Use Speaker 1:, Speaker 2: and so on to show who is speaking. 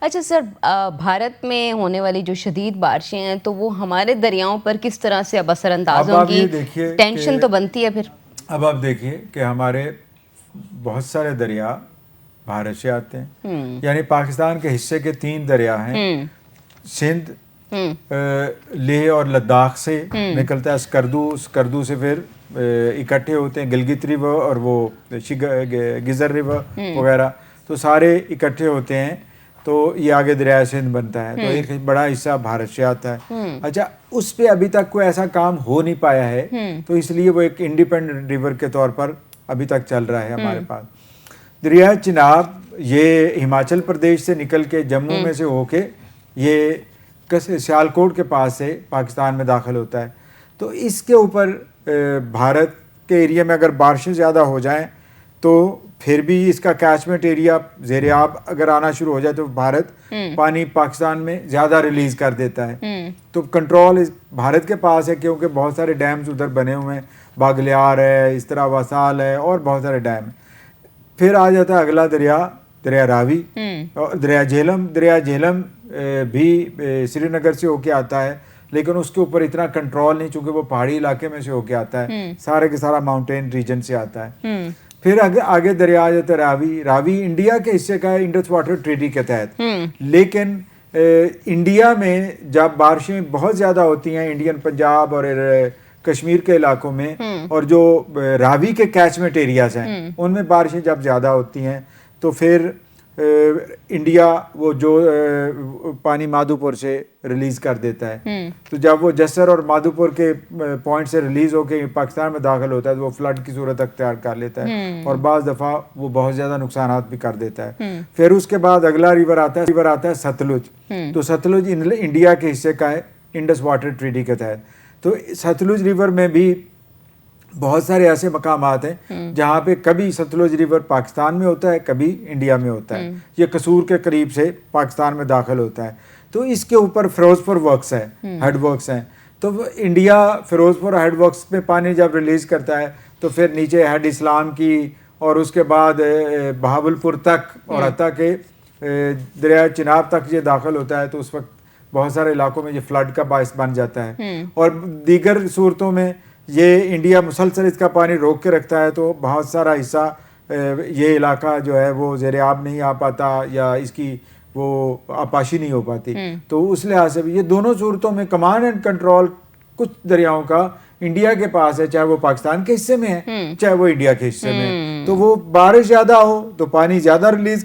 Speaker 1: اچھا سر، بھارت میں ہونے والی جو شدید بارشیں ہیں تو وہ ہمارے دریاؤں پر کس طرح سے اب اثر انداز
Speaker 2: اب
Speaker 1: ہوں
Speaker 2: آپ یہ
Speaker 1: گی؟
Speaker 2: دیکھیے
Speaker 1: ٹینشن تو بنتی ہے پھر.
Speaker 2: اب آپ دیکھیے کہ ہمارے بہت سارے دریا بھارت سے آتے ہیں. یعنی پاکستان کے حصے کے 3 دریا ہیں. سندھ، لیہ اور لداخ سے نکلتا ہے اسکردو سے پھر اکٹھے ہوتے ہیں گلگت ریور اور وہ گزر ریور وغیرہ، تو سارے اکٹھے ہوتے ہیں تو یہ آگے دریائے سندھ بنتا ہے. تو ایک بڑا حصہ بھارت سے آتا ہے. اچھا، اس پہ ابھی تک کوئی ایسا کام ہو نہیں پایا ہے، تو اس لیے وہ ایک انڈیپینڈنٹ ریور کے طور پر ابھی تک چل رہا ہے ہمارے پاس. دریائے چناب یہ ہماچل پردیش سے نکل کے جموں میں سے ہو کے یہ سیالکوٹ کے پاس سے پاکستان میں داخل ہوتا ہے. تو اس کے اوپر بھارت کے ایریا میں اگر بارشیں زیادہ ہو جائیں تو پھر بھی اس کا کیچمنٹ ایریا زیر آب اگر آنا شروع ہو جائے تو بھارت پانی پاکستان میں زیادہ ریلیز کر دیتا ہے. تو کنٹرول بھارت کے پاس ہے کیونکہ بہت سارے ڈیمز ادھر بنے ہوئے ہیں، باگلیار ہے، اس طرح وسال ہے اور بہت سارے ڈیم ہیں. پھر آ جاتا ہے اگلا دریا راوی اور دریا جہلم بھی سری نگر سے ہو کے آتا ہے، لیکن اس کے اوپر اتنا کنٹرول نہیں چونکہ وہ پہاڑی علاقے میں سے ہو کے آتا ہے، سارے کے سارا ماؤنٹین ریجن سے آتا ہے. پھر آگے دریا آ جاتا ہے راوی انڈیا کے حصے کا ہے انڈس واٹر ٹریٹی کے تحت. لیکن انڈیا میں جب بارشیں بہت زیادہ ہوتی ہیں انڈین پنجاب اور کشمیر کے علاقوں میں، اور جو راوی کے کیچمنٹ ایریاز ہیں ان میں بارشیں جب زیادہ ہوتی ہیں تو پھر انڈیا وہ جو پانی مادھوپور سے ریلیز کر دیتا ہے. تو جب وہ جسر اور مادھوپور کے پوائنٹ سے ریلیز ہو کے پاکستان میں داخل ہوتا ہے تو وہ فلڈ کی صورت اختیار کر لیتا ہے اور بعض دفعہ وہ بہت زیادہ نقصانات بھی کر دیتا ہے. پھر اس کے بعد اگلا ریور آتا ہے ستلج. تو ستلج انڈیا کے حصے کا ہے انڈس واٹر ٹریٹی کے تحت. تو ستلج ریور میں بھی بہت سارے ایسے مقامات ہیں جہاں پہ کبھی ستلج ریور پاکستان میں ہوتا ہے کبھی انڈیا میں ہوتا ہے. یہ قصور کے قریب سے پاکستان میں داخل ہوتا ہے. تو اس کے اوپر فیروز پور ورکس ہے، ہیڈ ورکس ہیں. تو انڈیا فیروز پور ہیڈ ورکس میں پانی جب ریلیز کرتا ہے تو پھر نیچے ہیڈ اسلام کی اور اس کے بعد بہاول پور تک اور حتیٰ کہ دریائے چناب تک یہ داخل ہوتا ہے. تو اس وقت بہت سارے علاقوں میں یہ فلڈ کا باعث بن جاتا ہے. اور دیگر صورتوں میں یہ انڈیا مسلسل اس کا پانی روک کے رکھتا ہے تو بہت سارا حصہ یہ علاقہ جو ہے وہ زیر آب نہیں آ پاتا یا اس کی وہ آپاشی نہیں ہو پاتی. تو اس لحاظ سے بھی یہ دونوں صورتوں میں کمانڈ اینڈ کنٹرول کچھ دریاؤں کا انڈیا کے پاس ہے، چاہے وہ پاکستان کے حصے میں ہے چاہے وہ انڈیا کے حصے میں ہے. تو وہ بارش زیادہ ہو تو پانی زیادہ ریلیز کر